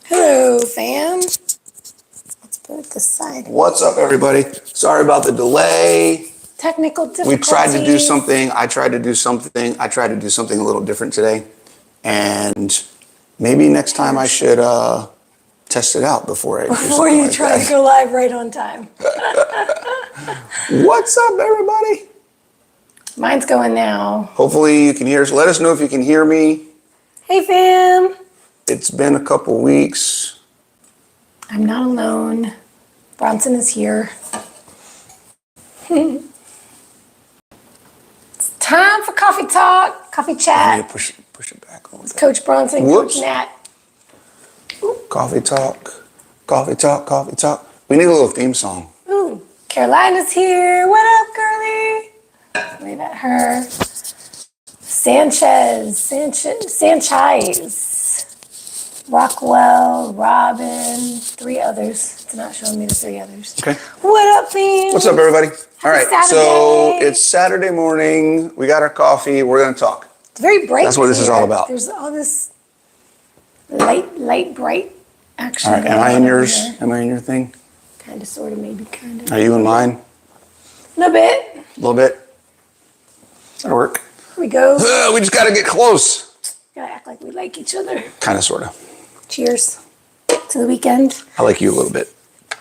Hello, fam. Let's put it this side. What's up, everybody? Sorry about the delay. Technical difficulties. We tried to do something. I tried to do something. I tried to do something a little different today. And maybe next time I should test it out before I do Before something you like try that. to go live right on time. What's up, everybody? Mine's going now. Hopefully you can hear us. Let us know if you can hear me. Hey, fam. It's been a couple weeks. I'm not alone. Bronson is here. It's time for coffee talk, coffee I need chat. to push it back a little bit. Coach Bronson, Whoops. Coach Nat. Coffee talk, coffee talk, coffee talk. We need a little theme song. Ooh, Carolina's here. What up, girlie? Wave at her. Sanchez, Rockwell, Robin, 3 others. It's not showing me the 3 others. Okay. What up, fam? What's up, everybody? All right, Saturday. so it's Saturday morning. We got our coffee. We're going to talk. It's very bright. That's what this is here. all about. There's all this light, bright action. All right, am I in yours? Am I in your thing? Kind of, sort of, maybe, kind of. Are you in mine? A little bit. A little bit? That'll work. Here we go. We just got to get close. Gotta act like we like each other. Kind of, sort of. Cheers to the weekend. I like you a little bit.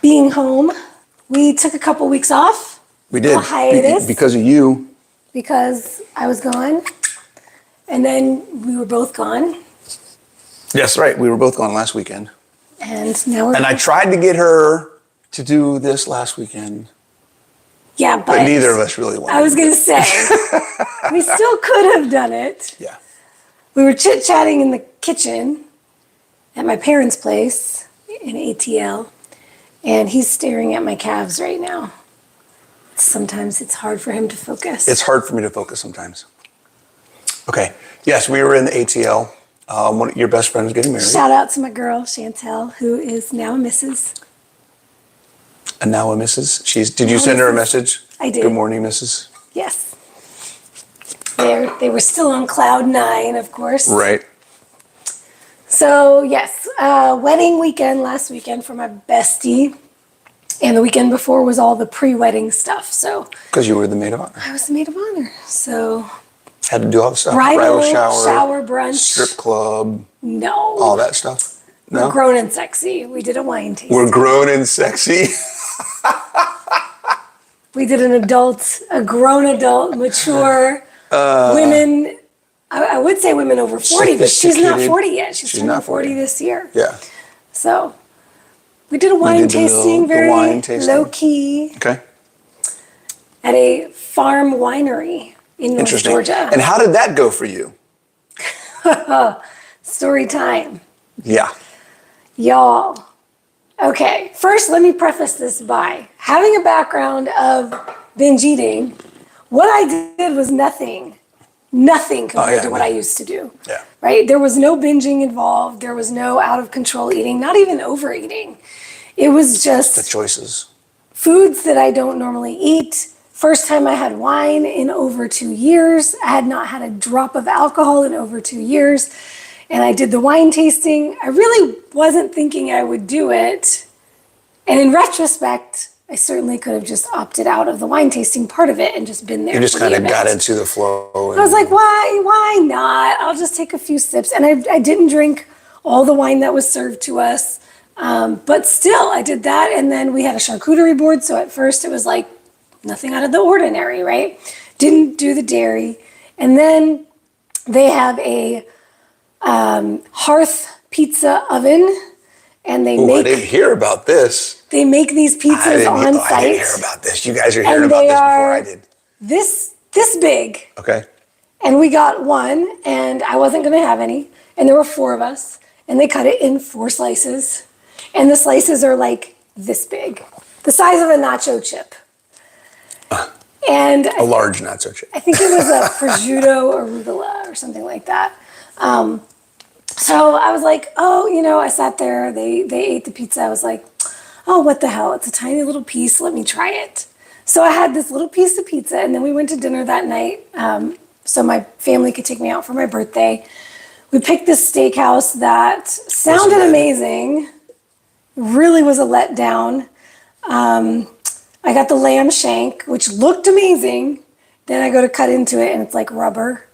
Being home. We took a couple weeks off. We did. A hiatus. Because of you. Because I was gone. And then we were both gone. Yes, right. We were both gone last weekend. And now we're And I tried to get her to do this last weekend. Yeah, But neither of us really wanted I was to. going to say, we still could have done it. Yeah. We were chit-chatting in the kitchen at my parents' place in ATL, and he's staring at my calves right now. Sometimes it's hard for him to focus. It's hard for me to focus sometimes. Okay. Yes, we were in the ATL. One of your best friends getting married. Shout out to my girl, Chantel, who is now a Mrs. And now a Mrs. Did you send her a message? I did. Good morning, Mrs. Yes. They were still on cloud 9, of course. Right. So, yes, wedding weekend last weekend for my bestie. And the weekend before was all the pre-wedding stuff. So Because you were the maid of honor. I was the maid of honor. So Had to do all the stuff. bridal shower, brunch. Strip club, No. all that stuff. No? We're grown and sexy. We did a wine tasting. We're grown and sexy. We did a grown adult, mature women. I would say women over 40, but she's not 40 yet. She's turning 40 this year. Yeah. So we did a wine tasting, very wine tasting. low key, Okay. at a farm winery in North Interesting. Georgia. And how did that go for you? Story time. Yeah. Y'all. Okay, first let me preface this by having a background of binge eating. What I did was nothing compared to what I used to do. Yeah. Right? There was no binging involved. There was no out of control eating, not even overeating. It was just The choices. foods that I don't normally eat. First time I had wine in over 2 years. I had not had a drop of alcohol in over 2 years. And I did the wine tasting. I really wasn't thinking I would do it. And in retrospect, I certainly could have just opted out of the wine tasting part of it and just been there. You just for the kind of got event. into the flow. I was like, why not? I'll just take a few sips. And I didn't drink all the wine that was served to us. But still, I did that. And then we had a charcuterie board. So at first it was like nothing out of the ordinary, right? Didn't do the dairy. And then they have a hearth pizza oven. And I didn't hear about this. They make these pizzas on site. I didn't hear about this. You guys are hearing about this before I did. This big. Okay. And we got one, and I wasn't going to have any. And there were 4 of us, and they cut it in 4 slices. And the slices are like this big, the size of a nacho chip. And A large nacho chip. I think it was a prosciutto arugula or something like that. So I was like, I sat there. They ate the pizza. I was like, oh, what the hell? It's a tiny little piece. Let me try it. So I had this little piece of pizza, and then we went to dinner that night so my family could take me out for my birthday. We picked this steakhouse that sounded amazing, really was a letdown. I got the lamb shank, which looked amazing. Then I go to cut into it and it's like rubber.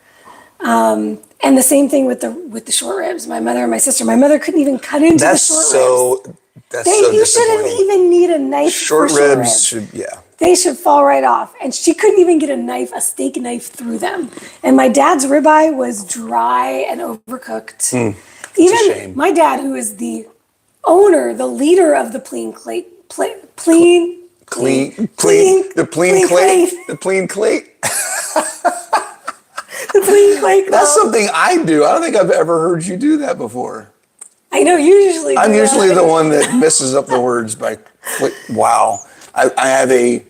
And the same thing with the short ribs. My mother and my sister. My mother couldn't even cut into the short ribs. That's so You shouldn't disappointing. even need a knife Short for short ribs ribs. should, yeah. They should fall right off. And she couldn't even get a steak knife through them. And my dad's ribeye was dry and overcooked. Even shame. my dad, who is the owner, the leader of the The Clean Clay. The Clean Clay Club. That's something I do. I don't think I've ever heard you do that before. I know you usually do I'm usually that. the one that messes up the words by, wow. I have a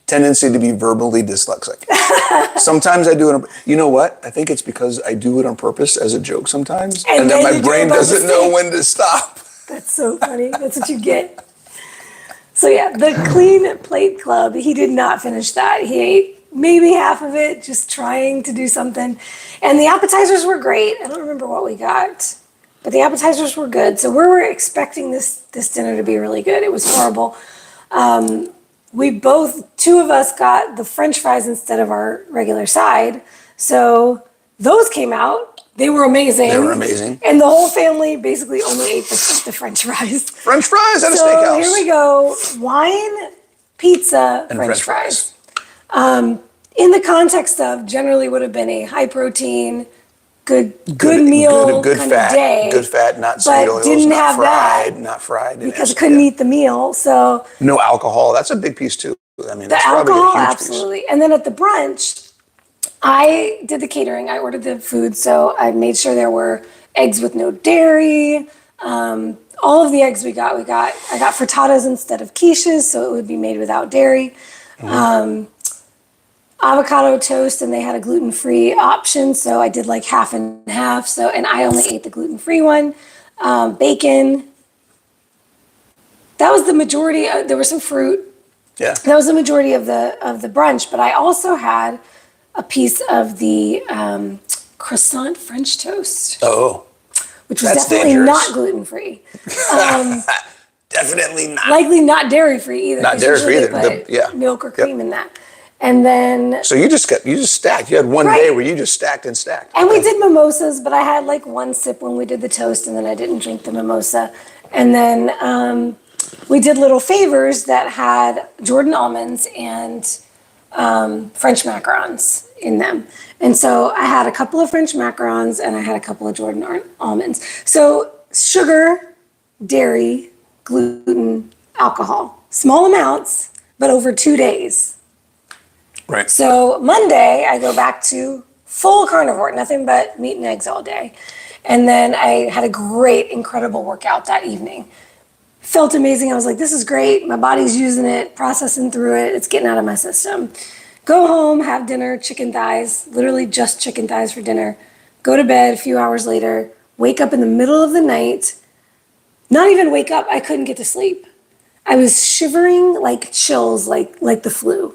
tendency to be verbally dyslexic. Sometimes I do it. You know what? I think it's because I do it on purpose as a joke sometimes. And then my brain doesn't know when to stop. That's so funny. That's what you get. So yeah, the Clean Plate Club, he did not finish that. He ate maybe half of it, just trying to do something. And the appetizers were great. I don't remember what we got, but the appetizers were good. So we were expecting this dinner to be really good. It was horrible. Two of us got the French fries instead of our regular side. So those came out. They were amazing. And the whole family basically only ate the French fries. French fries at a So steakhouse. here we go. Wine, pizza, And French fries. In the context of generally would have been a high protein, good meal, good kind fat, of day. good fat, not sweet oils, didn't not have fried, that not fried. because I couldn't eat the meal. So no alcohol. That's a big piece too. I mean, the that's probably alcohol, a huge absolutely. And then at the brunch, I did the catering. I ordered the food, so I made sure there were eggs with no dairy. All of the eggs I got frittatas instead of quiches, so it would be made without dairy. Avocado toast, and they had a gluten-free option, so I did like half and half. So, and I only ate the gluten-free one. Bacon. That was the majority. There was some fruit. Yeah. That was the majority of the brunch, but I also had a piece of the croissant French toast. Oh. Which was That's definitely dangerous. not gluten-free. Definitely not. Likely not dairy-free either. Not 'cause dairy-free usually either. they put milk or cream Yep. in that. And then, So you just stacked. You had one Right. day where you just stacked and stacked. and we did mimosas, but I had like one sip when we did the toast, and then I didn't drink the mimosa. And then we did little favors that had Jordan almonds and French macarons in them. And so I had a couple of French macarons and I had a couple of Jordan almonds. So sugar, dairy, gluten, alcohol, small amounts, but over 2 days. Right. So Monday, I go back to full carnivore, nothing but meat and eggs all day. And then I had a great, incredible workout that evening. Felt amazing. I was like, this is great. My body's using it, processing through it. It's getting out of my system. Go home, have dinner, chicken thighs, literally just chicken thighs for dinner. Go to bed a few hours later, wake up in the middle of the night. Not even wake up, I couldn't get to sleep. I was shivering like chills, like the flu.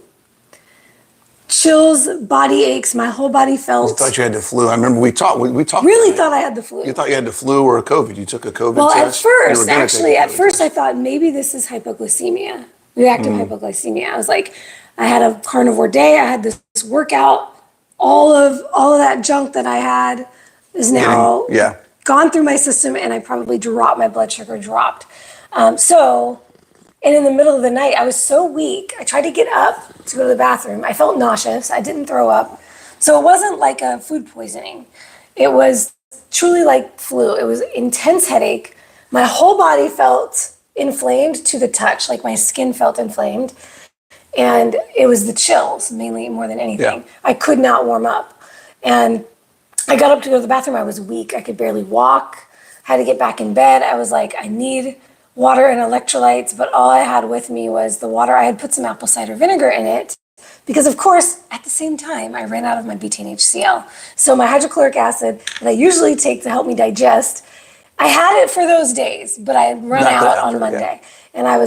Chills, body aches, my whole body felt. You thought you had the flu. I remember we talked. We talked. Really thought I had the flu. You thought you had the flu or COVID. You took a COVID Well, test. at first I thought maybe this is hypoglycemia, reactive hypoglycemia. I was like, I had a carnivore day. I had this workout. All of that junk that I had is now gone through my system, and I probably dropped, my blood sugar dropped. And in the middle of the night, I was so weak. I tried to get up to go to the bathroom. I felt nauseous. I didn't throw up. So it wasn't like a food poisoning. It was truly like flu. It was intense headache. My whole body felt inflamed to the touch, like my skin felt inflamed. And it was the chills, mainly, more than anything. Yeah. I could not warm up. And I got up to go to the bathroom. I was weak. I could barely walk. Had to get back in bed. I was like, I need water and electrolytes, but all I had with me was the water. I had put some apple cider vinegar in it because, of course, at the same time, I ran out of my betaine HCl. So my hydrochloric acid that I usually take to help me digest, I had it for those days, but I had run out on Monday. And I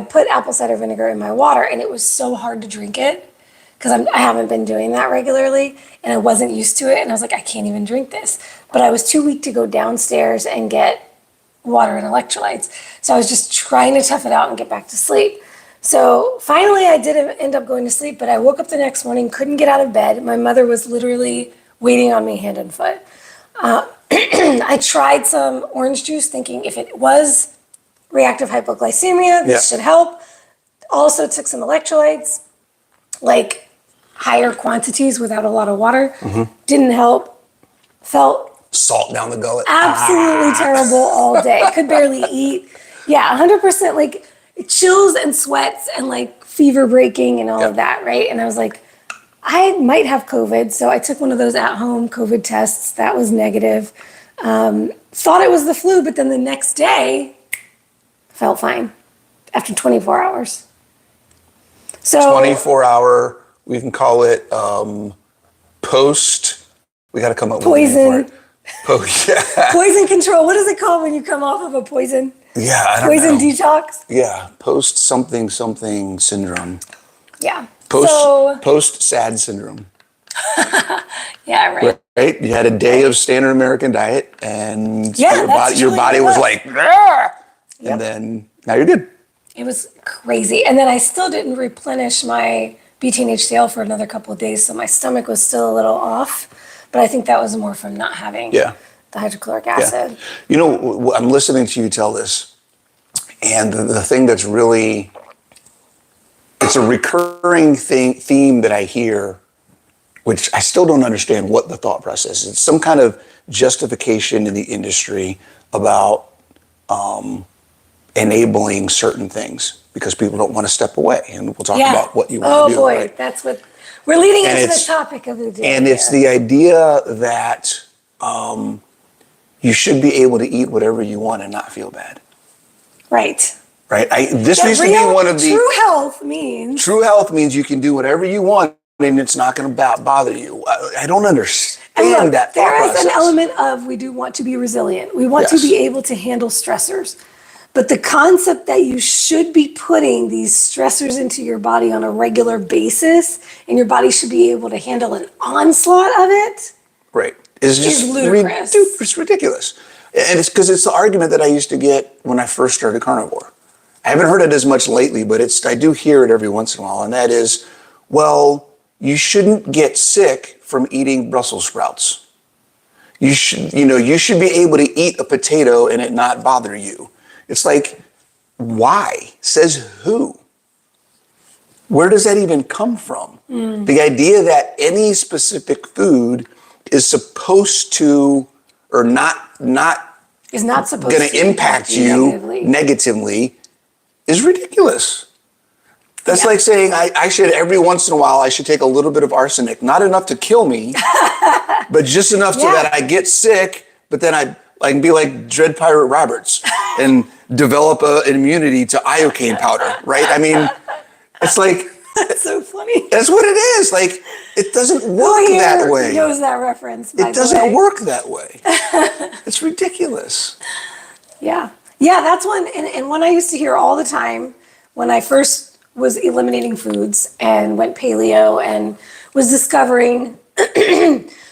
put apple cider vinegar in my water, and it was so hard to drink it because I haven't been doing that regularly and I wasn't used to it. And I was like, I can't even drink this. But I was too weak to go downstairs and get water and electrolytes. So I was just trying to tough it out and get back to sleep. So finally, I did end up going to sleep, but I woke up the next morning, couldn't get out of bed. My mother was literally waiting on me hand and foot. I tried some orange juice thinking if it was reactive hypoglycemia, this should help. Also took some electrolytes, like higher quantities without a lot of water. Didn't help. Felt Salt down the gullet. absolutely terrible all day. Could barely eat. Yeah, 100% like chills and sweats and like fever breaking and all of that, right? And I was like, I might have COVID. So I took one of those at-home COVID tests. That was negative. Thought it was the flu, but then the next day, felt fine after 24 hours. So 24-hour, we can call it post. We got to come up with a name poison. for it. Poison control. What is it called when you come off of a poison? Yeah, I don't Poison know. detox? Yeah, post something syndrome. Yeah. Post sad syndrome. Yeah, right. Right? You had a day of standard American diet and that's your truly body what it was was. like, "Grr!" And then now you're good. It was crazy. And then I still didn't replenish my betaine HCl for another couple of days. So my stomach was still a little off. But I think that was more from not having the hydrochloric acid. You know, I'm listening to you tell this, and the thing that's really, it's a recurring theme that I hear, which I still don't understand what the thought process is. It's some kind of justification in the industry about enabling certain things because people don't want to step away. And we'll talk about what you want to do. Oh boy, right? That's what we're leading into the topic of the day. And it's the idea that you should be able to eat whatever you want and not feel bad. Right. Right. This used to be one of the true health means you can do whatever you want and it's not going to bother you. I don't understand that thought process. There is an element of we do want to be resilient. We want to be able to handle stressors. But the concept that you should be putting these stressors into your body on a regular basis and your body should be able to handle an onslaught of it. Right. It's just ludicrous. It's ridiculous. And it's because it's the argument that I used to get when I first started carnivore. I haven't heard it as much lately, but I do hear it every once in a while. And that is, well, you shouldn't get sick from eating Brussels sprouts. You should be able to eat a potato and it not bother you. It's like, why? Says who? Where does that even come from? The idea that any specific food is supposed to, or is not supposed going to impact you negatively is ridiculous. That's like saying I should, every once in a while, I should take a little bit of arsenic. Not enough to kill me, but just enough so that I get sick, but then I can be like Dread Pirate Roberts and develop an immunity to iocane powder, right? I mean, it's like... That's so funny. That's what it is. Like, it doesn't work that way. Knows that reference, by It doesn't work that way. It's ridiculous. Yeah, that's one. And one I used to hear all the time when I first was eliminating foods and went paleo and was discovering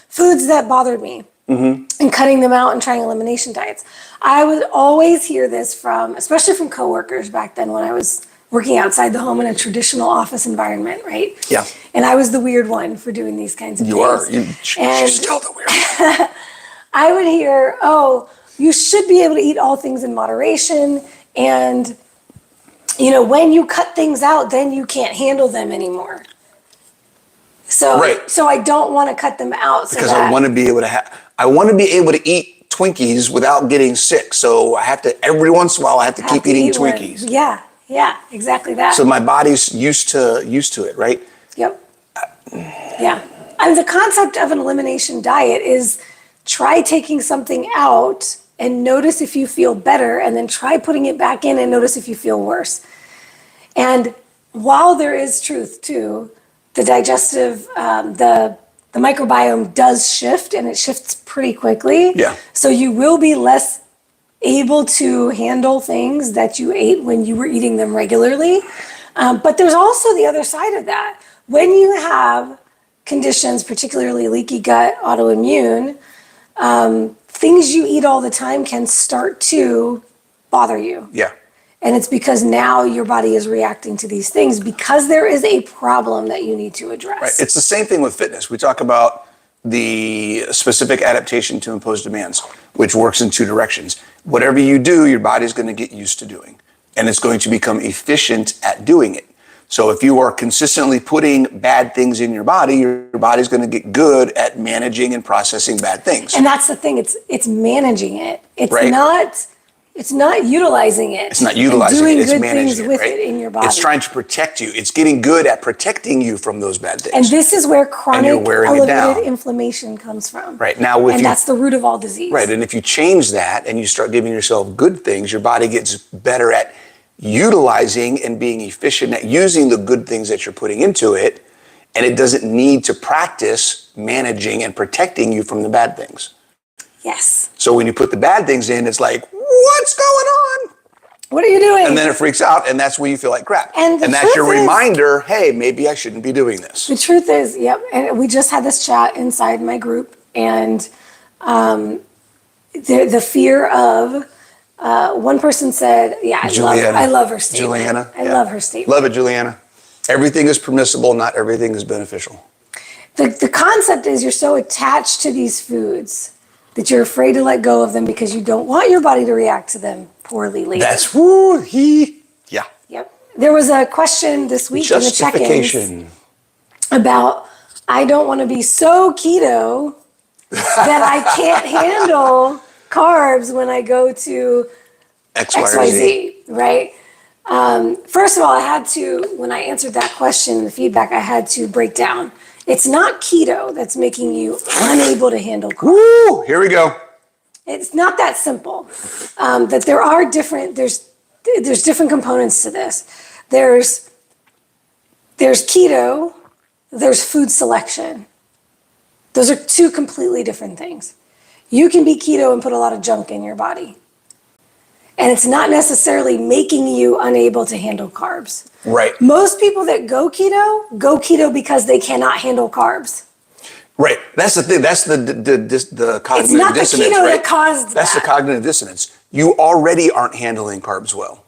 foods that bothered me and cutting them out and trying elimination diets. I would always hear this especially from coworkers back then when I was working outside the home in a traditional office environment, right? Yeah. And I was the weird one for doing these kinds of things. You are. You're still the weird one. I would hear, you should be able to eat all things in moderation. And, when you cut things out, then you can't handle them anymore. So I don't want to cut them out. Because I want to be able to eat Twinkies without getting sick. So I have to, every once in a while, I have to keep eating Twinkies. Yeah, exactly that. So my body's used to it, right? Yep. Yeah. And the concept of an elimination diet is try taking something out and notice if you feel better, and then try putting it back in and notice if you feel worse. And while there is truth to the digestive, the microbiome does shift, and it shifts pretty quickly. Yeah. So you will be less able to handle things that you ate when you were eating them regularly. But there's also the other side of that. when you have conditions, particularly leaky gut, autoimmune, things you eat all the time can start to bother you. Yeah. And it's because now your body is reacting to these things because there is a problem that you need to address. Right. It's the same thing with fitness. We talk about the specific adaptation to imposed demands, which works in two directions. Whatever you do, your body's going to get used to doing, and it's going to become efficient at doing it. So if you are consistently putting bad things in your body's going to get good at managing and processing bad things. And that's the thing. It's managing it. It's right. It's not utilizing it. It's not utilizing doing it. It's good managing things it, with right? it in your body. It's trying to protect you. It's getting good at protecting you from those bad things. And this is where chronic elevated inflammation comes from. Right. Now, that's the root of all disease. Right. And if you change that and you start giving yourself good things, your body gets better at utilizing and being efficient at using the good things that you're putting into it. And it doesn't need to practice managing and protecting you from the bad things. Yes. So when you put the bad things in, it's like, what's going on? What are you doing? And then it freaks out, and that's where you feel like crap. And that's your reminder, hey, maybe I shouldn't be doing this. The truth is, yep. And we just had this chat inside my group, and the fear of, one person said, yeah, I love her statement. Juliana. I love her statement. Love it, Juliana. Everything is permissible, not everything is beneficial. The concept is you're so attached to these foods that you're afraid to let go of them because you don't want your body to react to them poorly later. That's yeah. Yep. There was a question this week in the check-ins about, I don't want to be so keto that I can't handle carbs when I go to XYZ, right? First of all, when I answered that question, the feedback, I had to break down. It's not keto that's making you unable to handle carbs. Woo! Here we go. It's not that simple. That there are there's different components to this. There's keto, there's food selection. Those are two completely different things. You can be keto and put a lot of junk in your body. And it's not necessarily making you unable to handle carbs. Right. Most people that go keto because they cannot handle carbs. Right. That's the thing. That's the cognitive dissonance. It's not the keto that caused that. That's the cognitive dissonance. You already aren't handling carbs well.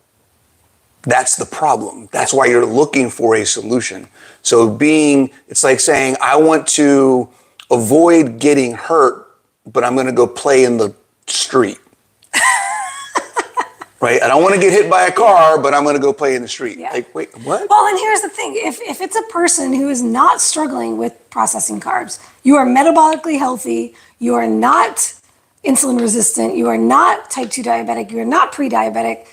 That's the problem. That's why you're looking for a solution. So it's like saying, I want to avoid getting hurt, but I'm going to go play in the street. Right? I don't want to get hit by a car, but I'm going to go play in the street. Yeah. Like, wait, what? Well, and here's the thing. If it's a person who is not struggling with processing carbs, you are metabolically healthy, you are not insulin resistant, you are not type 2 diabetic, you are not pre-diabetic,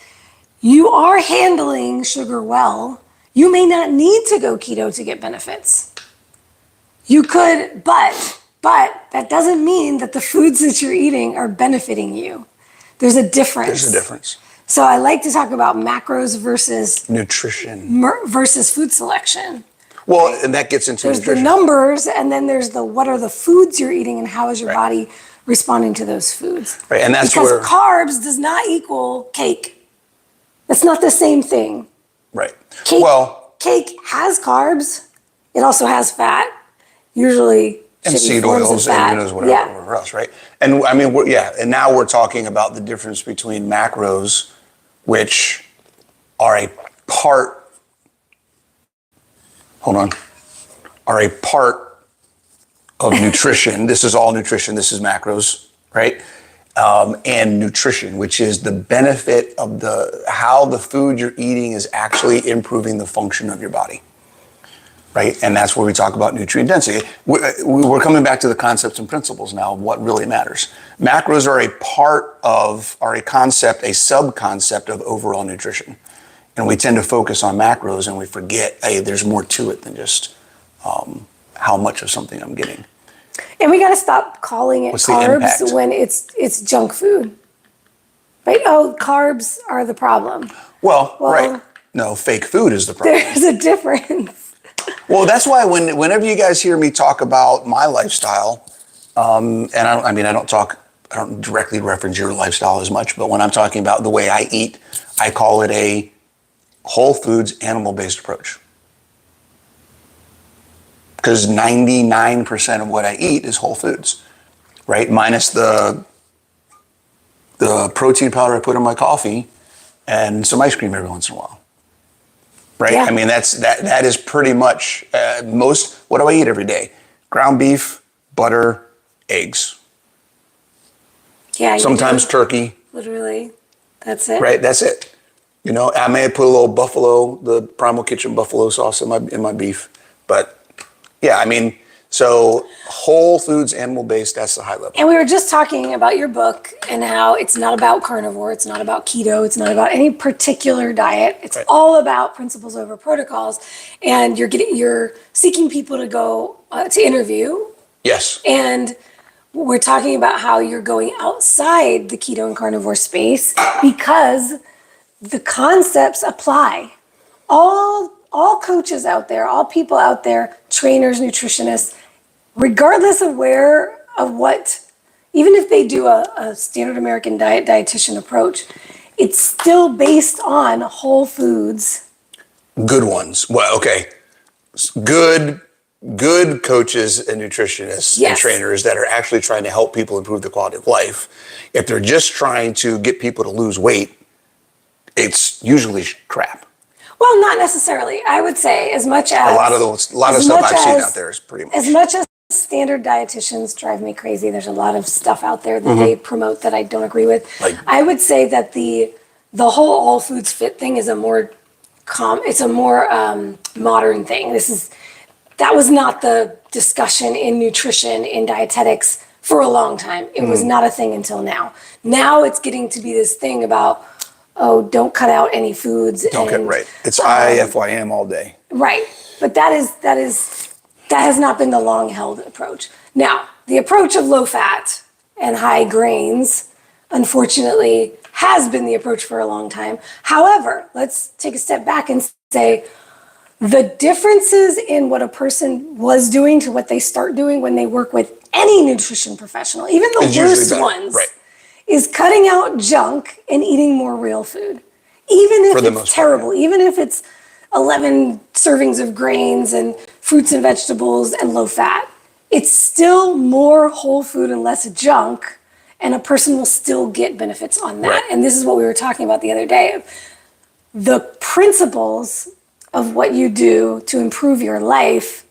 you are handling sugar well, you may not need to go keto to get benefits. You could, but that doesn't mean that the foods that you're eating are benefiting you. There's a difference. There's a difference. So I like to talk about macros versus nutrition versus food selection. Well, and that gets into nutrition. There's the numbers, and then there's what are the foods you're eating and how is your body responding to those foods. Right, and that's because carbs does not equal cake. It's not the same thing. Right. Cake has carbs. It also has fat, usually. And seed oils and whatever else, right? And I mean, and now we're talking about the difference between macros, which are a part of nutrition. This is all nutrition. This is macros, right? And nutrition, which is the benefit of how the food you're eating is actually improving the function of your body. Right, and that's where we talk about nutrient density. We're coming back to the concepts and principles now of what really matters. Macros are a concept, a sub-concept of overall nutrition. And we tend to focus on macros and we forget, hey, there's more to it than just how much of something I'm getting. And we got to stop calling it carbs when it's junk food. Right? Oh, carbs are the problem. Well, right. No, fake food is the problem. There's a difference. Well, that's why whenever you guys hear me talk about my lifestyle, and I don't directly reference your lifestyle as much, but when I'm talking about the way I eat, I call it a whole foods animal-based approach. because 99% of what I eat is whole foods, right? Minus the protein powder I put in my coffee and some ice cream every once in a while, right? Yeah. I mean, that is pretty much what do I eat every day? Ground beef, butter, eggs, Yeah. sometimes turkey, Literally, that's it. right? That's it. You know, I may put a little the Primal Kitchen buffalo sauce in my beef, but yeah, I mean, so whole foods, animal based, that's the high level. And we were just talking about your book and how it's not about carnivore, it's not about keto, it's not about any particular diet. It's Right. all about principles over protocols. And you're seeking people to go to interview. Yes. And we're talking about how you're going outside the keto and carnivore space because the concepts apply. All coaches out there, all people out there, trainers, nutritionists, regardless of even if they do a standard American dietitian approach, it's still based on whole foods. Good ones. Well, okay. Good coaches and nutritionists and Yes. trainers that are actually trying to help people improve their quality of life. If they're just trying to get people to lose weight, it's usually crap. Well, not necessarily. I would say as much as A lot of stuff I've seen out there is pretty much. as much as standard dietitians drive me crazy. There's a lot of stuff out there that they promote that I don't agree with. Like- I would say that the whole all foods fit thing is a more modern thing. That was not the discussion in nutrition, in dietetics for a long time. It was not a thing until now. Now it's getting to be this thing about, oh, don't cut out any foods. Don't get right. It's IFYM all day. Right. But that has not been the long held approach. Now, the approach of low fat and high grains, unfortunately, has been the approach for a long time. However, let's take a step back and say the differences in what a person was doing to what they start doing when they work with any nutrition professional, even the It's usually worst better. ones, Right. is cutting out junk and eating more real food. Even if For the it's most part, terrible, even if it's 11 servings of grains and fruits and vegetables and low fat, it's still more whole food and less junk, and a person will still get benefits on that. Right. And this is what we were talking about the other day. The principles of what you do to improve your life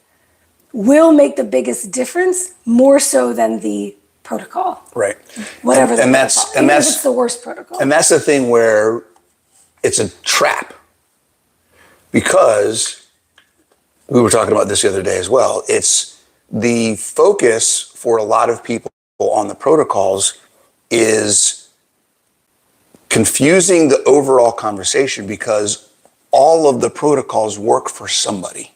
will make the biggest difference, more so than the protocol. Right. Whatever the and protocol. that's and Even if that's it's the worst protocol. and that's the thing where it's a trap, because we were talking about this the other day as well. It's the focus for a lot of people on the protocols is confusing the overall conversation, because all of the protocols work for somebody.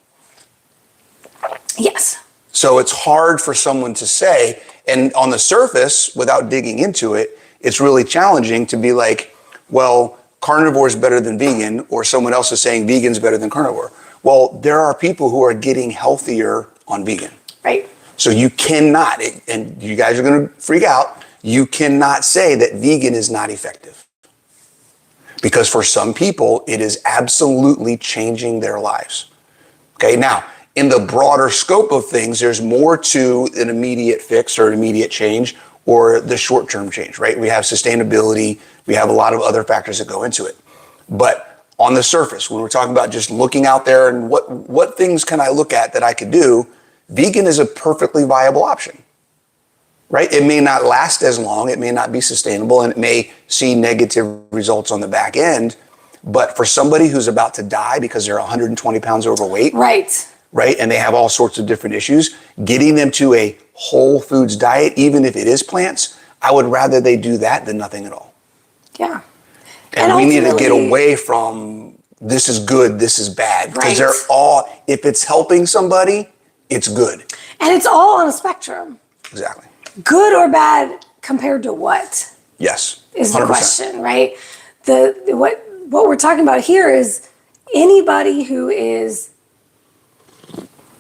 Yes. So it's hard for someone to say, and on the surface, without digging into it, it's really challenging to be like, well, carnivore is better than vegan, or someone else is saying vegan's better than carnivore. Well, there are people who are getting healthier on vegan. Right. So you cannot, and you guys are going to freak out, you cannot say that vegan is not effective. Because for some people, it is absolutely changing their lives. Okay, now, in the broader scope of things, there's more to an immediate fix or an immediate change or the short-term change, right? We have sustainability, we have a lot of other factors that go into it. But on the surface, when we're talking about just looking out there and what things can I look at that I could do, vegan is a perfectly viable option, right? It may not last as long, it may not be sustainable, and it may see negative results on the back end, but for somebody who's about to die because they're 120 pounds overweight, Right. and they have all sorts of different issues, getting them to a whole foods diet, even if it is plants, I would rather they do that than nothing at all. Yeah. And we need to get away from this is good, this is bad. Because they're all, if it's helping somebody, it's good. And it's all on a spectrum. Exactly. Good or bad compared to what? Yes. Is the 100%. question, right? What we're talking about here is anybody who is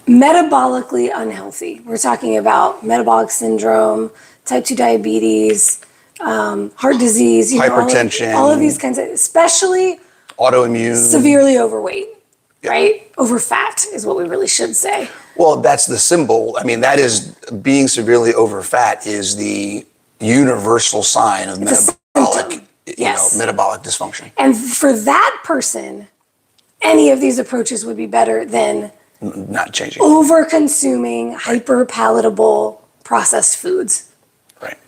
metabolically unhealthy. We're talking about metabolic syndrome, type 2 diabetes, heart disease, hypertension, all of these kinds of, especially autoimmune, severely overweight. right? Over fat is what we really should say. Well, that's the symbol. I mean, that is being severely over fat is the universal sign of metabolic, Yes. metabolic dysfunction. And for that person, any of these approaches would be better than Not changing. over consuming hyper palatable processed foods. Right.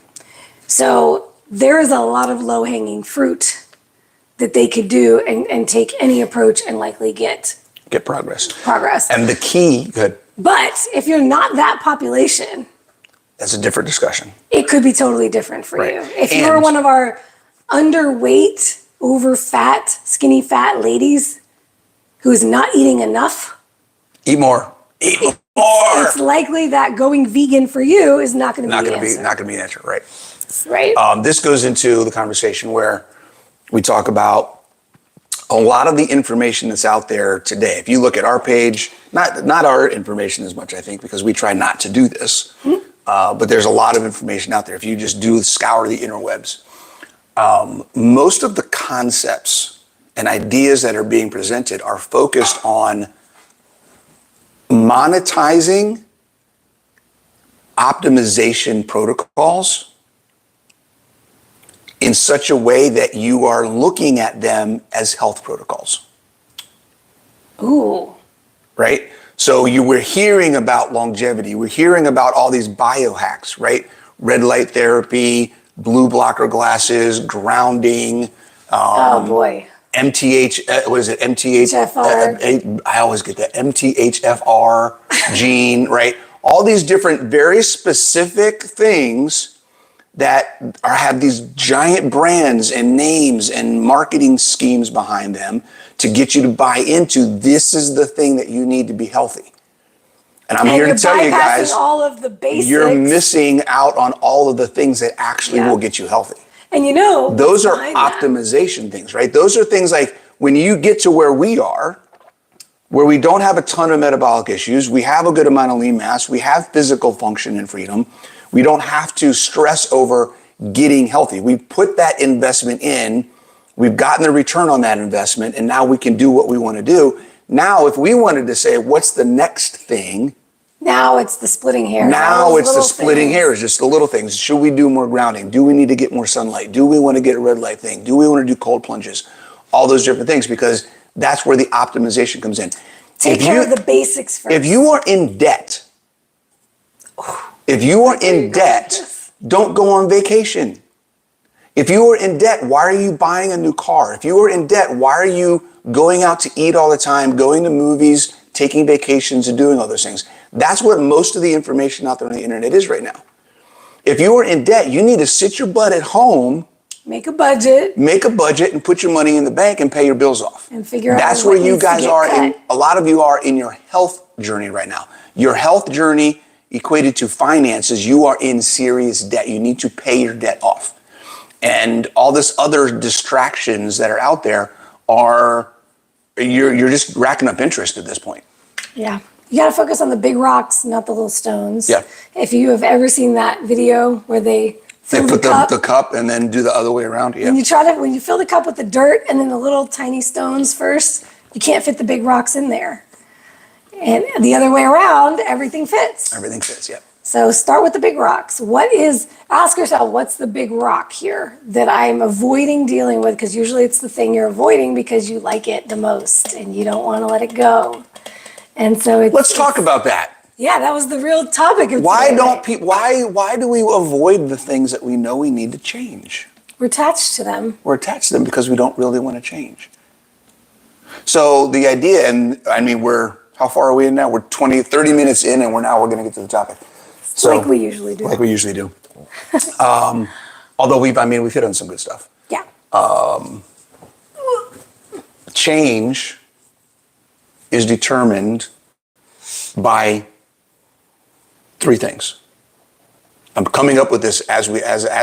So there is a lot of low hanging fruit that they could do and take any approach and likely get Progress. And the key, good. But if you're not that population, That's a different discussion. it could be totally different for Right. you. If you're one of our underweight, over fat, skinny fat ladies who's not eating enough, Eat more. Eat more. it's likely that going vegan for you is not going to be the answer. Not going to be an answer, right? Right. This goes into the conversation where we talk about a lot of the information that's out there today. If you look at our page, not our information as much, I think, because we try not to do this, but there's a lot of information out there. If you just scour the interwebs, most of the concepts and ideas that are being presented are focused on monetizing optimization protocols in such a way that you are looking at them as health protocols. Ooh. Right? So we're hearing about longevity. We're hearing about all these biohacks, right? Red light therapy, blue blocker glasses, grounding. Oh boy. MTH, what is it? HFR. I always get that. MTHFR gene, right? All these different, very specific things that have these giant brands and names and marketing schemes behind them to get you to buy into this is the thing that you need to be healthy. And I'm here to tell you guys, all of the basics. You're missing out on all of the things that actually will get you healthy. And those are optimization things, right? Those are things like when you get to where we are, where we don't have a ton of metabolic issues, we have a good amount of lean mass, we have physical function and freedom, we don't have to stress over getting healthy. We put that investment in, we've gotten the return on that investment, and now we can do what we want to do. Now, if we wanted to say, what's the next thing? Now it's the splitting hairs. Now it's the splitting hairs, just the little things. Should we do more grounding? Do we need to get more sunlight? Do we want to get a red light thing? Do we want to do cold plunges? All those different things, because that's where the optimization comes in. Take care of the basics first. If you are in debt, don't go on vacation. If you are in debt, why are you buying a new car? If you are in debt, why are you going out to eat all the time, going to movies, taking vacations, and doing all those things? That's what most of the information out there on the internet is right now. If you are in debt, you need to sit your butt at home, make a budget, and put your money in the bank and pay your bills off. And figure out that's where you guys are. A lot of you are in your health journey right now. Your health journey equated to finances, you are in serious debt. You need to pay your debt off. And all this other distractions that are out there you're just racking up interest at this point. Yeah. You got to focus on the big rocks, not the little stones. Yeah. If you have ever seen that video where they fill put the cup and then do the other way around. Yeah. When you fill the cup with the dirt and then the little tiny stones first, you can't fit the big rocks in there. And the other way around, everything fits. Everything fits, yeah. So start with the big rocks. Ask yourself, what's the big rock here that I'm avoiding dealing with? Because usually it's the thing you're avoiding because you like it the most and you don't want to let it go. And so let's talk about that. Yeah, that was the real topic of why today. don't people? Why do we avoid the things that we know we need to change? We're attached to them. We're attached to them because we don't really want to change. So the idea, and I mean, how far are we in now? We're 30 minutes in, and we're going to get to the topic. So, like we usually do. Like we usually do. Although we've hit on some good stuff. Yeah. Change is determined by three things. I'm coming up with this as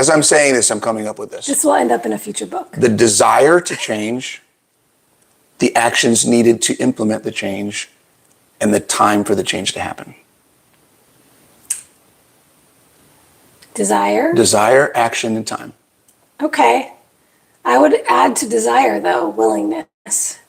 I'm saying this, I'm coming up with this. This will end up in a future book. The desire to change, the actions needed to implement the change, and the time for the change to happen. Desire, action, and time. Okay. I would add to desire, though, willingness.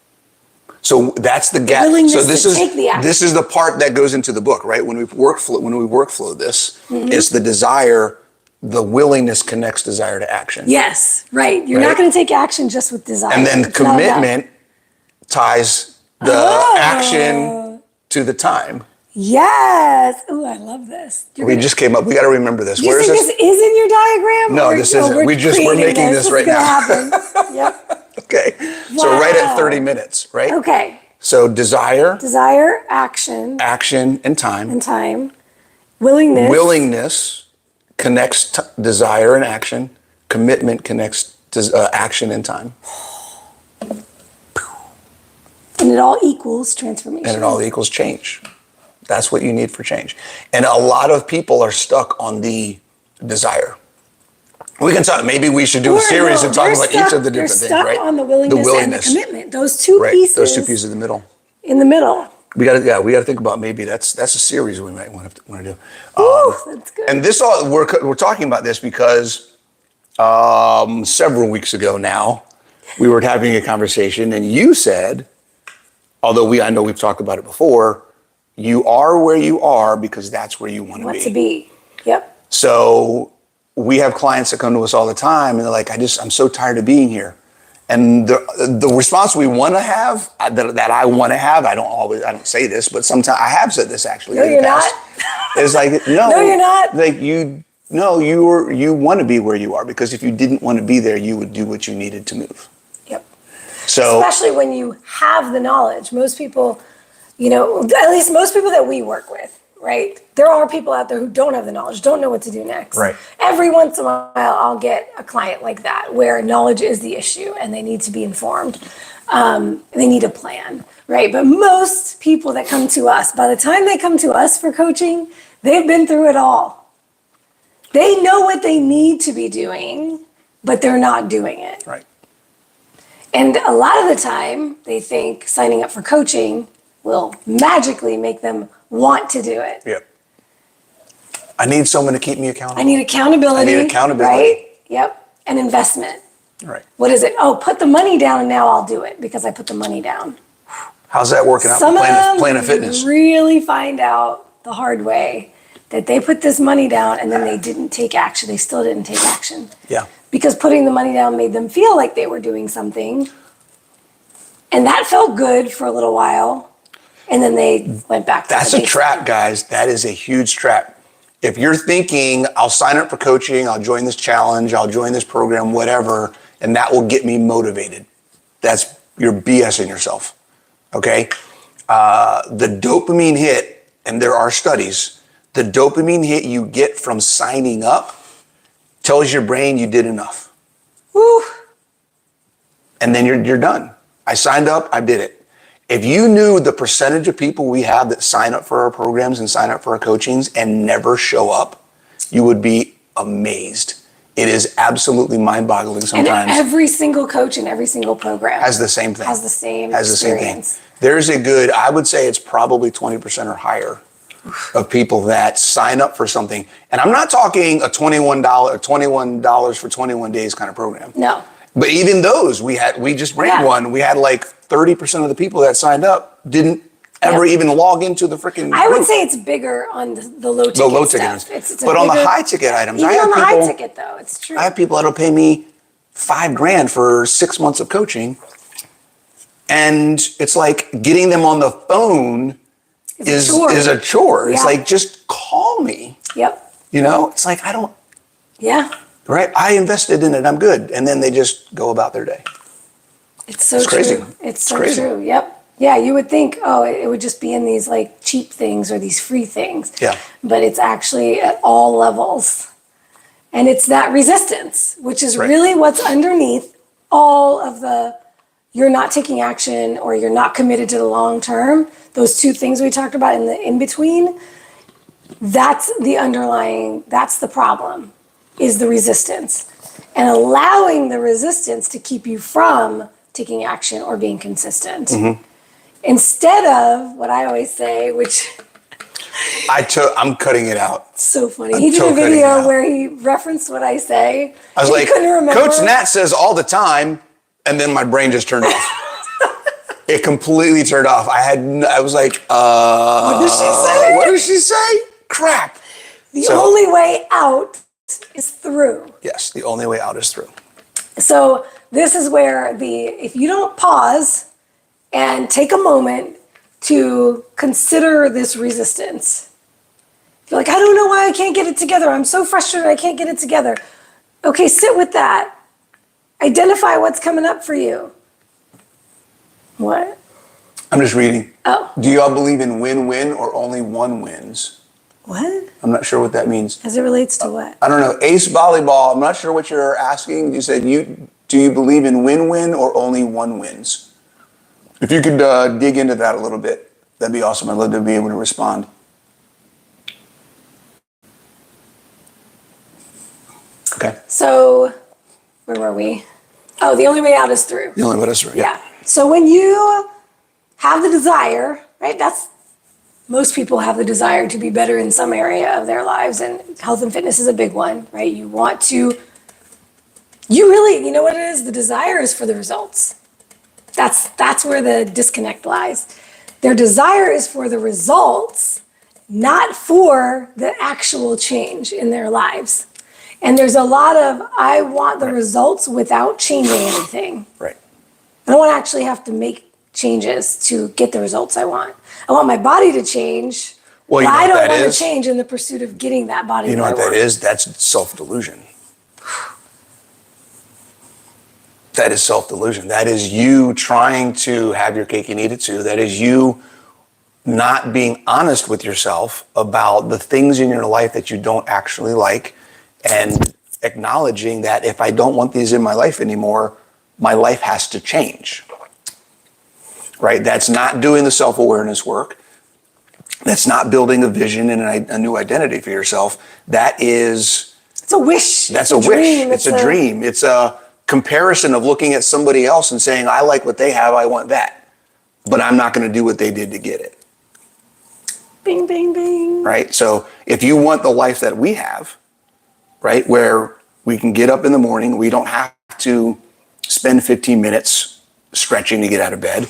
So that's the gap. willingness So this to is take the action. this is the part that goes into the book, right? When we workflow this, it's the desire, the willingness connects desire to action. Yes, right. You're Right? not going to take action just with desire. And then It's not enough. commitment ties the action to the time. Yes. Ooh, I love this. We just came up. We got to remember this. Do you Where is think this? this is in your diagram? No, or, this isn't. We're creating making this right gonna now. Happen. Yep. Okay. So right at Wow. 30 minutes, right? Okay. So desire, Action, action, and time. and time. Willingness. Willingness connects desire and action. Commitment connects action and time. And it all equals transformation. And it all equals change. That's what you need for change. And a lot of people are stuck on the desire. We can talk, maybe we should do a series and talk about each of the different things, right? You're stuck on the willingness and the commitment. Those two pieces. Those two pieces in the middle. In the middle. We got to think about maybe that's a series we might want to do. Ooh, that's good. And this all we're talking about this because several weeks ago now we were having a conversation and you said, although I know we've talked about it before, you are where you are because that's where you want to be. Yep. So we have clients that come to us all the time and they're like, I'm so tired of being here. And the response we want to have, that I want to have, I don't say this, but sometimes I have said this actually. No, in the you're past, not. is like, no, No, you're not. Like you want to be where you are because if you didn't want to be there, you would do what you needed to move. Yep. So especially when you have the knowledge. Most people, at least most people that we work with, right? There are people out there who don't have the knowledge, don't know what to do next. Right. Every once in a while, I'll get a client like that where knowledge is the issue and they need to be informed. They need a plan, right? But most people that come to us, by the time they come to us for coaching, they've been through it all. They know what they need to be doing, but they're not doing it. right. And a lot of the time, they think signing up for coaching will magically make them want to do it. Yep. I need someone to keep me accountable. I need accountability. Right? Yep. And investment. Right. What is it? Oh, put the money down and now I'll do it because I put the money down. How's that working out? Some of them Planet Fitness. really find out the hard way that they put this money down and then they didn't take action. They still didn't take action. Yeah. Because putting the money down made them feel like they were doing something. And that felt good for a little while. And then they went back to That's a trap, guys. That is a huge trap. If you're thinking, I'll sign up for coaching, I'll join this challenge, I'll join this program, whatever, and that will get me motivated. You're BSing yourself. Okay? The dopamine hit, and there are studies, the dopamine hit you get from signing up tells your brain you did enough. Woo. And then you're done. I signed up, I did it. If you knew the percentage of people we have that sign up for our programs and sign up for our coachings and never show up, you would be amazed. It is absolutely mind-boggling sometimes. And every single coach in every single program has the same thing. Has the same thing. There's a good, I would say it's probably 20% or higher of people that sign up for something. And I'm not talking a $21 for 21 days kind of program. No. But even those, we just ran one. We had like 30% of the people that signed up didn't ever even log into the freaking I would group. say it's bigger on the low ticket The low ticket stuff. items. It's but on the high ticket items, even I have on the people, high ticket though, it's true. I have people that'll pay me $5,000 for 6 months of coaching. And it's like getting them on the phone is a chore. Yeah. It's like, just call me. Yep. It's like, Yeah. right? I invested in it, I'm good. And then they just go about their day. It's so crazy. true. It's so crazy. true. Yep. Yeah, you would think, it would just be in these like cheap things or these free things. Yeah. But it's actually at all levels. And it's that resistance, which is really what's underneath all of the you're not taking action or you're not committed to the long term. Those two things we talked about in the in between, that's the problem, is the resistance. And allowing the resistance to keep you from taking action or being consistent. Mm-hmm. Instead of what I always say, which I'm cutting it out. so funny. He did a video where he referenced what I say. I was like, couldn't remember. Coach Nat says all the time, and then my brain just turned off. It completely turned off. I was like, What does she say? what does she say? Crap. The only way out is through. Yes, the only way out is through. So this is where if you don't pause and take a moment to consider this resistance, you're like, I don't know why I can't get it together. I'm so frustrated I can't get it together. Okay, sit with that. Identify what's coming up for you. What? I'm just reading. Oh. Do y'all believe in win-win or only one wins? What? I'm not sure what that means. As it relates to what? I don't know. Ace volleyball. I'm not sure what you're asking. You said do you believe in win-win or only one wins? If you could dig into that a little bit, that'd be awesome. I'd love to be able to respond. Okay. So, where were we? Oh, the only way out is through. The only way is through. Yeah. So when you have the desire, right? Most people have the desire to be better in some area of their lives, and health and fitness is a big one, right? You want to, you know what it is? The desire is for the results. That's where the disconnect lies. Their desire is for the results, not for the actual change in their lives. And there's a lot of, I want the results without changing anything. Right. I don't want to actually have to make changes to get the results I want. I want my body to change, Well, but you know I what don't that want is? to change in the pursuit of getting that body You know that what I that want. is? That's self-delusion. That is self-delusion. That is you trying to have your cake and eat it too. That is you not being honest with yourself about the things in your life that you don't actually like, and acknowledging that if I don't want these in my life anymore, my life has to change. Right? That's not doing the self-awareness work. That's not building a vision and a new identity for yourself. That is... It's a wish. That's a wish. It's a dream. It's a comparison of looking at somebody else and saying, I like what they have, I want that. But I'm not going to do what they did to get it. Bing, bing, bing. Right? So if you want the life that we have, right, where we can get up in the morning, we don't have to spend 15 minutes stretching to get out of bed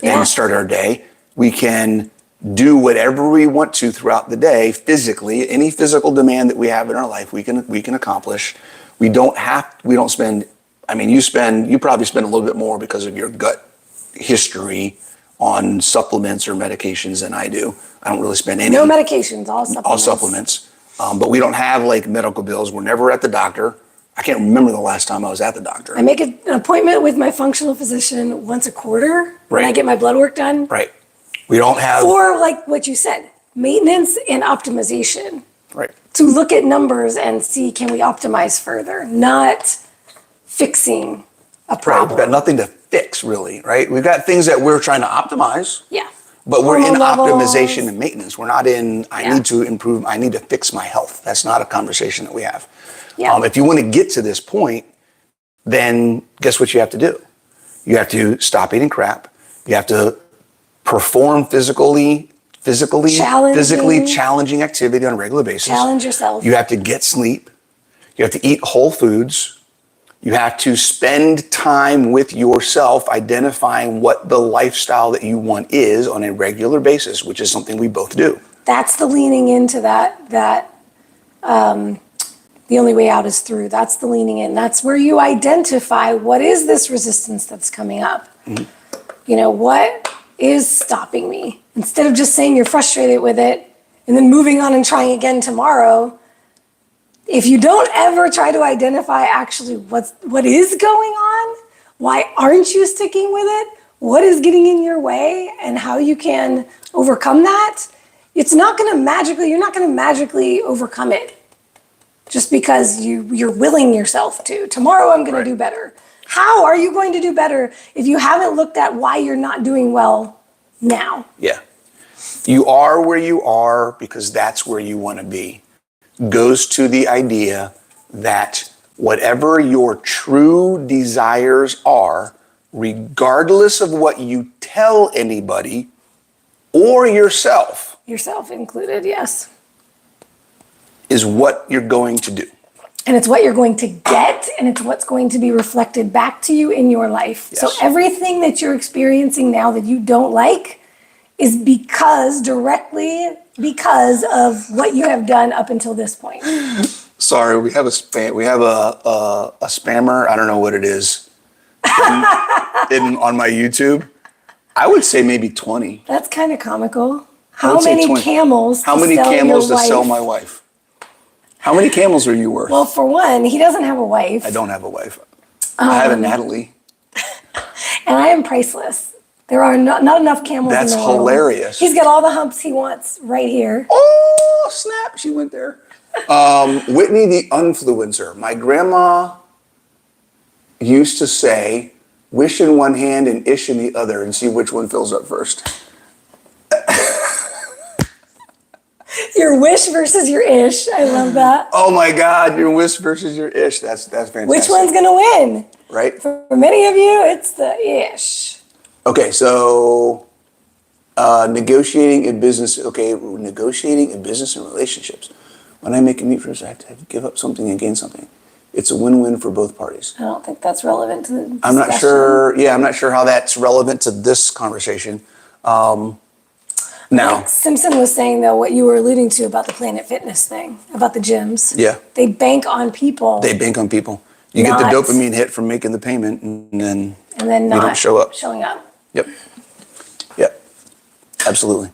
and start our day. We can do whatever we want to throughout the day physically. Any physical demand that we have in our life, we can accomplish. We don't spend, I mean, you probably spend a little bit more because of your gut history on supplements or medications than I do. I don't really spend any. No medications, all supplements. All supplements. But we don't have like medical bills. We're never at the doctor. I can't remember the last time I was at the doctor. I make an appointment with my functional physician once a quarter when I get my blood work done. Right. We don't have... Or like what you said, maintenance and optimization. Right. To look at numbers and see, can we optimize further? Not fixing a problem. Right. We've got nothing to fix, really, right? We've got things that we're trying to optimize. Yeah. But we're in Hormone optimization levels. and maintenance. We're not in, I need to improve, I need to fix my health. That's not a conversation that we have. Yeah. If you want to get to this point, then guess what you have to do? You have to stop eating crap. You have to perform physically challenging activity on a regular basis. Challenge yourself. You have to get sleep. You have to eat whole foods. You have to spend time with yourself identifying what the lifestyle that you want is on a regular basis, which is something we both do. That's the leaning into that the only way out is through. That's the leaning in. That's where you identify what is this resistance that's coming up. Mm-hmm. You know, what is stopping me? Instead of just saying you're frustrated with it and then moving on and trying again tomorrow, if you don't ever try to identify actually what is going on, why aren't you sticking with it, what is getting in your way, and how you can overcome that, you're not going to magically overcome it just because you're willing yourself to. Tomorrow I'm going to do better. How are you going to do better if you haven't looked at why you're not doing well now? Yeah. You are where you are because that's where you want to be. Goes to the idea that whatever your true desires are, regardless of what you tell anybody or yourself Included, yes. is what you're going to do. And it's what you're going to get, and it's what's going to be reflected back to you in your life. Yes. So everything that you're experiencing now that you don't like is directly because of what you have done up until this point. Sorry, we have a spammer. I don't know what it is on my YouTube. I would say maybe 20. That's kind of comical. How many camels to sell my wife? How many camels are you worth? Well, for one, he doesn't have a wife. I don't have a wife. I have a Natalie. And I am priceless. There are not enough camels in the world. That's hilarious. He's got all the humps he wants right here. Oh, snap. She went there. Whitney the Influencer. My grandma used to say, wish in one hand and ish in the other and see which one fills up first. Your wish versus your ish. I love that. Oh my God, your wish versus your ish. That's fantastic. Which one's going to win? Right? For many of you, it's the ish. Okay, so negotiating in business. Okay, negotiating in business and relationships. When I make a meet first, I have to give up something and gain something. It's a win-win for both parties. I don't think that's relevant to the discussion. I'm not sure. Yeah, I'm not sure how that's relevant to this conversation. Now, like Simpson was saying, though, what you were alluding to about the Planet Fitness thing, about the gyms. Yeah. They bank on people. They bank on people. You get the dopamine hit from making the payment, and then not you don't show up. Showing up. Yep. Yep. Absolutely.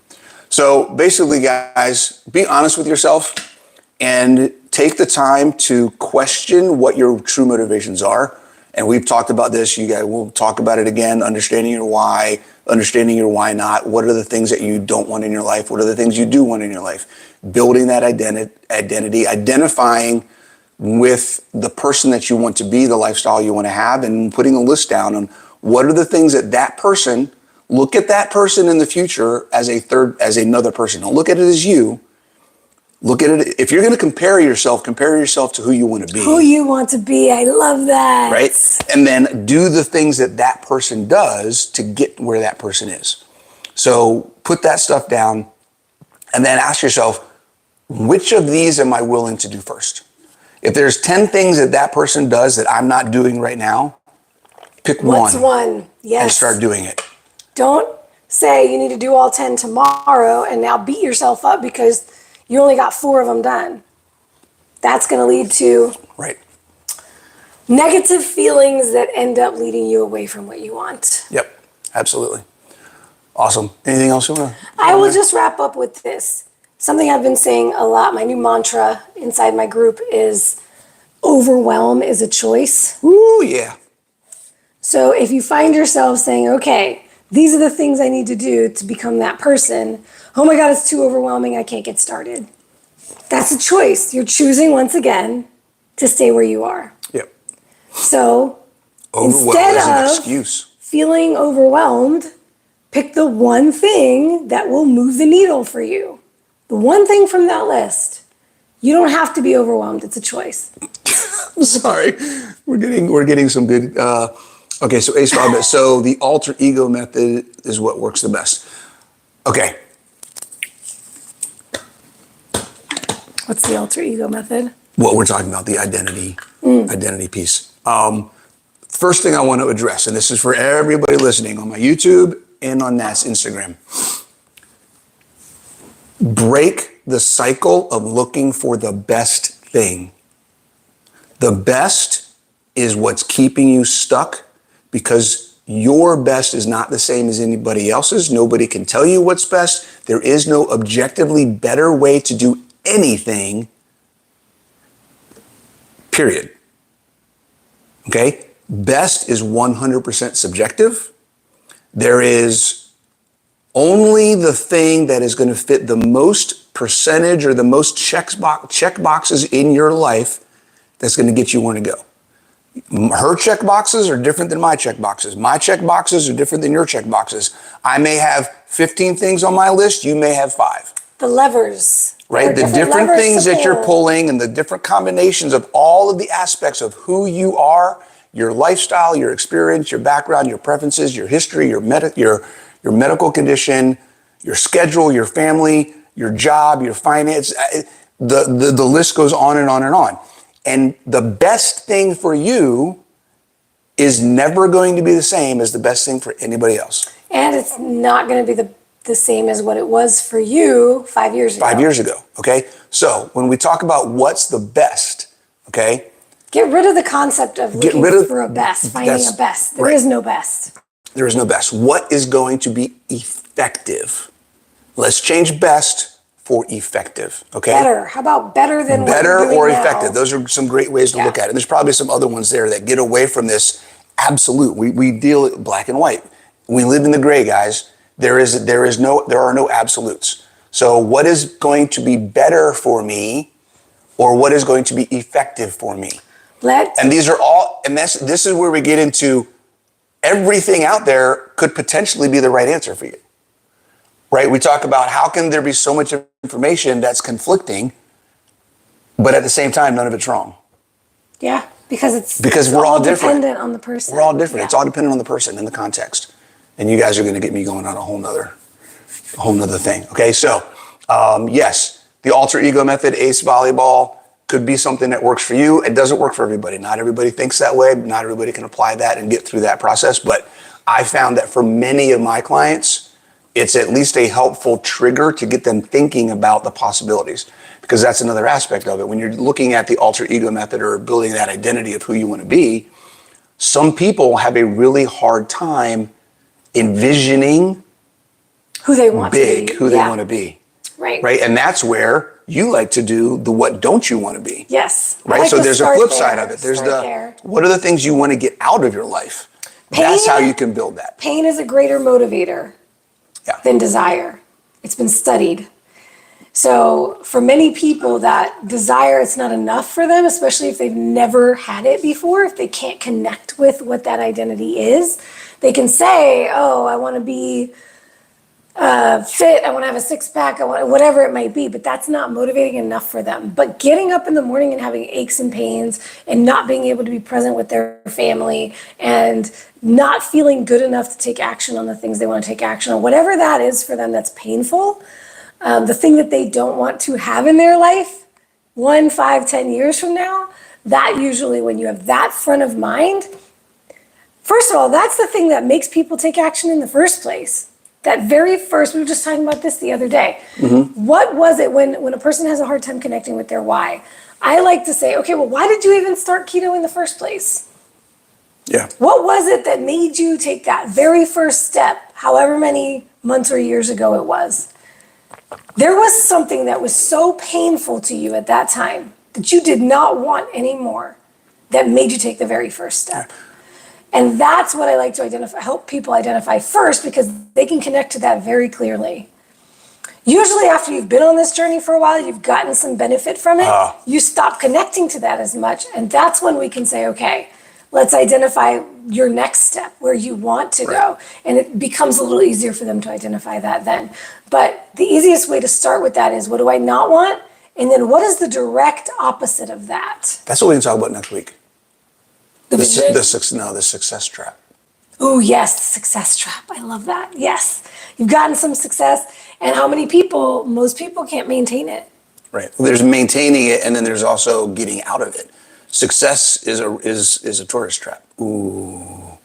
So basically, guys, be honest with yourself and take the time to question what your true motivations are. And we've talked about this. You guys, we'll talk about it again. Understanding your why, understanding your why not. What are the things that you don't want in your life? What are the things you do want in your life? Building that identity, identifying with the person that you want to be, the lifestyle you want to have, and putting a list down on what are the things that person, look at that person in the future as another person. Don't look at it as you. Look at it. If you're going to compare yourself to who you want to be. Who you want to be. I love that. Right? And then do the things that person does to get where that person is. So put that stuff down and then ask yourself, which of these am I willing to do first? If there's 10 things that person does that I'm not doing right now, pick one. What's one? Yes. And start doing it. Don't say you need to do all 10 tomorrow and now beat yourself up because you only got 4 of them done. That's going to lead to negative feelings that end up leading you away from what you want. Yep, absolutely. Awesome. Anything else you want to? I will just wrap up with this. Something I've been saying a lot, my new mantra inside my group is overwhelm is a choice. Ooh, yeah. So if you find yourself saying, okay, these are the things I need to do to become that person. Oh my God, it's too overwhelming. I can't get started. That's a choice. You're choosing once again to stay where you are. Yep. So instead is an excuse. Feeling overwhelmed, pick the one thing that will move the needle for you. The one thing from that list. You don't have to be overwhelmed. It's a choice. Sorry. We're getting some good okay, so Ace Robert. So the alter ego method is what works the best. Okay. What's the alter ego method? What we're talking about, the identity piece. First thing I want to address, and this is for everybody listening on my YouTube and on Nat's Instagram. Break the cycle of looking for the best thing. The best is what's keeping you stuck because your best is not the same as anybody else's. Nobody can tell you what's best. There is no objectively better way to do anything, period. Okay? Best is 100% subjective. There is only the thing that is going to fit the most percentage or the most check boxes in your life that's going to get you where to go. Her check boxes are different than my check boxes. My check boxes are different than your check boxes. I may have 15 things on my list. You may have 5. The levers. Right? The different things that you're pulling and the different combinations of all of the aspects of who you are, your lifestyle, your experience, your background, your preferences, your history, your medical condition, your schedule, your family, your job, your finance. The list goes on and on and on. And the best thing for you is never going to be the same as the best thing for anybody else. And it's not going to be the same as what it was for you 5 years ago. 5 years ago, okay? So when we talk about what's the best, okay? Get rid of the concept of looking for a best, finding a best. There is no best. There is no best. What is going to be effective? Let's change best for effective, okay? Better. How about better than what better you're doing or now? effective? Those are some great ways to look at it. There's probably some other ones there that get away from this absolute. We deal black and white. We live in the gray, guys. There are no absolutes. So what is going to be better for me, or what is going to be effective for me? And these are all, and this is where we get into everything out there could potentially be the right answer for you. Right? We talk about how can there be so much information that's conflicting, but at the same time, none of it's wrong. Yeah, because we're all different. Dependent on the person. We're all different. Yeah. It's all dependent on the person and the context. And you guys are going to get me going on a whole nother thing. Okay, so yes, the alter ego method, ACE volleyball, could be something that works for you. It doesn't work for everybody. Not everybody thinks that way. Not everybody can apply that and get through that process. But I found that for many of my clients, it's at least a helpful trigger to get them thinking about the possibilities, because that's another aspect of it. When you're looking at the alter ego method or building that identity of who you want to be, some people have a really hard time envisioning who they want to be. Who they want to be. Right. Right. And that's where you like to do the what don't you want to be. Yes. Right. Like so there's a flip side of it. There's what are the things you want to get out of your life? That's how you can build that. Pain is a greater motivator than desire. It's been studied. So for many people, that desire, it's not enough for them, especially if they've never had it before, if they can't connect with what that identity is. They can say, oh, I want to be fit, I want to have a six-pack, whatever it might be, but that's not motivating enough for them. But getting up in the morning and having aches and pains and not being able to be present with their family and not feeling good enough to take action on the things they want to take action on, whatever that is for them that's painful, the thing that they don't want to have in their life 1, 5, 10 years from now, that usually when you have that front of mind, first of all, that's the thing that makes people take action in the first place. That very first, we were just talking about this the other day. Mm-hmm. What was it when a person has a hard time connecting with their why? I like to say, okay, well, why did you even start keto in the first place? Yeah. What was it that made you take that very first step, however many months or years ago it was? There was something that was so painful to you at that time that you did not want anymore that made you take the very first step. And that's what I like to identify, help people identify first, because they can connect to that very clearly. Usually after you've been on this journey for a while, you've gotten some benefit from it, you stop connecting to that as much. And that's when we can say, okay, let's identify your next step, where you want to go. And it becomes a little easier for them to identify that then. But the easiest way to start with that is, what do I not want? And then what is the direct opposite of that? That's what we can talk about next week. The The success trap. Oh, yes, the success trap. I love that. Yes. You've gotten some success. And how many people, most people can't maintain it. Right. There's maintaining it, and then there's also getting out of it. Success is a tourist trap. Ooh.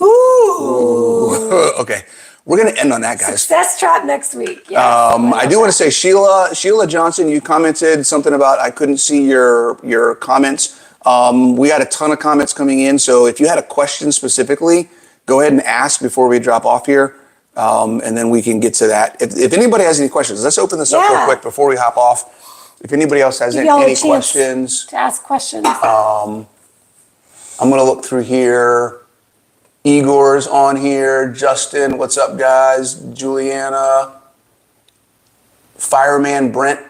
Ooh. Okay. We're going to end on that, guys. Success trap next week. Yes, I do want to say, Sheila Johnson, you commented something about I couldn't see your comments. We got a ton of comments coming in, so if you had a question specifically, go ahead and ask before we drop off here, and then we can get to that. If anybody has any questions, let's open this up real quick before we hop off. If anybody else has any questions. To ask questions. I'm going to look through here. Igor's on here. Justin, what's up, guys? Juliana. Fireman Brent.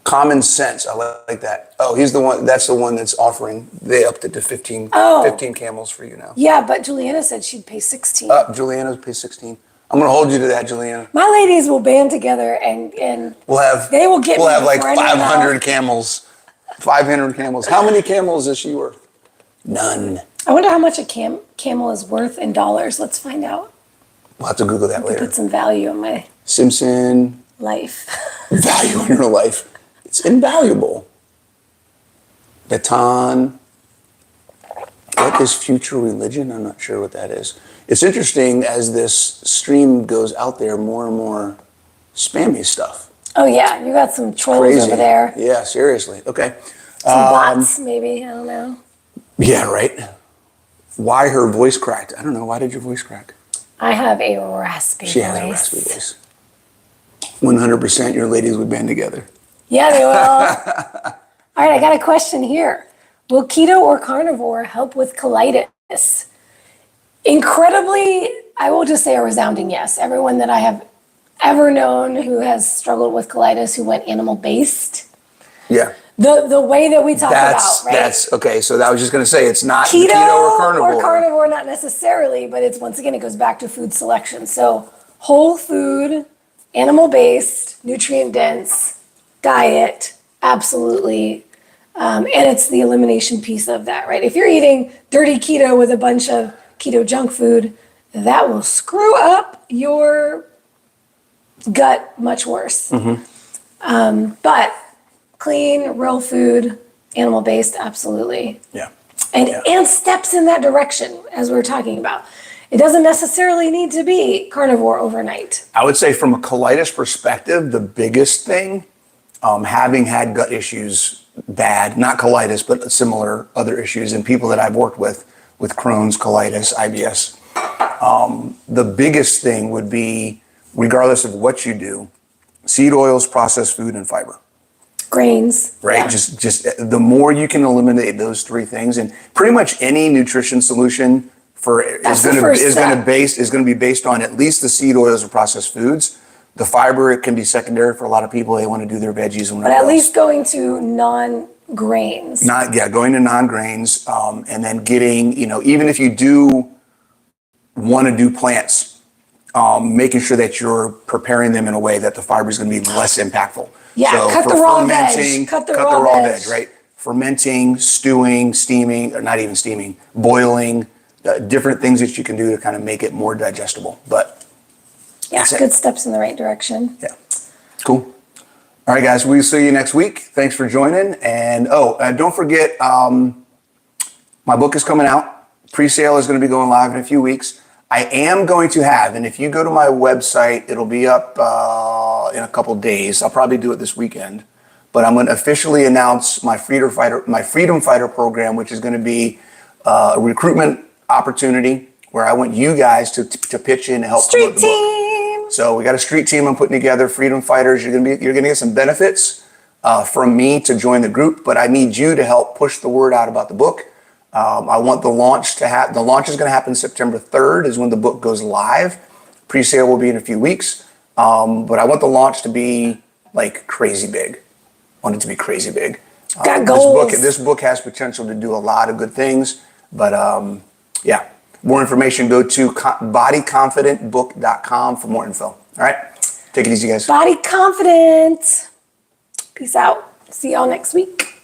Common sense. I like that. Oh, he's the one. That's the one that's offering. They upped it to 15 camels for you now. Yeah, but Juliana said she'd pay 16. Juliana pays 16. I'm going to hold you to that, Juliana. My ladies will band together and they will get. We'll have like 500 camels. 500 camels. How many camels is she worth? None. I wonder how much a camel is worth in dollars. Let's find out. We'll have to Google that later. Put some value in my Simpson life. Value in your life. It's invaluable. Baton. What is future religion? I'm not sure what that is. It's interesting as this stream goes out there, more and more spammy stuff. Oh yeah, you got some trolls Crazy. over there. Yeah, seriously. Okay. Some bots, maybe. I don't know. Yeah, right. Why her voice cracked? I don't know. Why did your voice crack? I have a raspy She voice. has a raspy voice. 100% your ladies would band together. Yeah, they will. All right, I got a question here. Will keto or carnivore help with colitis? Incredibly, I will just say a resounding yes. Everyone that I have ever known who has struggled with colitis who went animal-based, Yeah. the way that we talk about, right? That's okay. So I was just going to say it's not Keto or carnivore. not necessarily, but it's once again, it goes back to food selection. So whole food, animal-based, nutrient-dense diet, absolutely. And it's the elimination piece of that, right? If you're eating dirty keto with a bunch of keto junk food, that will screw up your gut much worse. But clean, real food, animal-based, absolutely. Yeah. And steps in that direction, as we were talking about. It doesn't necessarily need to be carnivore overnight. I would say from a colitis perspective, the biggest thing, having had gut issues, bad, not colitis, but similar other issues, and people that I've worked with Crohn's, colitis, IBS, the biggest thing would be, regardless of what you do, seed oils, processed food, and fiber. Grains. Right? Yeah. Just the more you can eliminate those three things, and pretty much any nutrition solution is going to be based on at least the seed oils or processed foods. The fiber, it can be secondary for a lot of people. They want to do their veggies and whatever. But at least going to non-grains. Going to non-grains, and then getting, even if you do want to do plants, making sure that you're preparing them in a way that the fiber is going to be less impactful. Yeah, so cut the raw veg. Cut the raw veg, right? Fermenting, stewing, steaming, or not even steaming, boiling, different things that you can do to kind of make it more digestible. But yeah, good steps in the right direction. Yeah, cool. All right, guys, we'll see you next week. Thanks for joining. And don't forget, my book is coming out. Pre-sale is going to be going live in a few weeks. I am going to have, and if you go to my website, it'll be up in a couple days. I'll probably do it this weekend. But I'm going to officially announce my Freedom Fighter program, which is going to be a recruitment opportunity where I want you guys to pitch in and help promote the book. So we got a street team I'm putting together, Freedom Fighters. You're going to get some benefits from me to join the group, but I need you to help push the word out about the book. I want the launch to happen. The launch is going to happen September 3rd is when the book goes live. Pre-sale will be in a few weeks. But I want the launch to be like crazy big. I want it to be crazy big. Got goals. This book has potential to do a lot of good things. But yeah, more information, go to bodyconfidentbook.com for more info. All right, take it easy, guys. Body confident. Peace out. See y'all next week.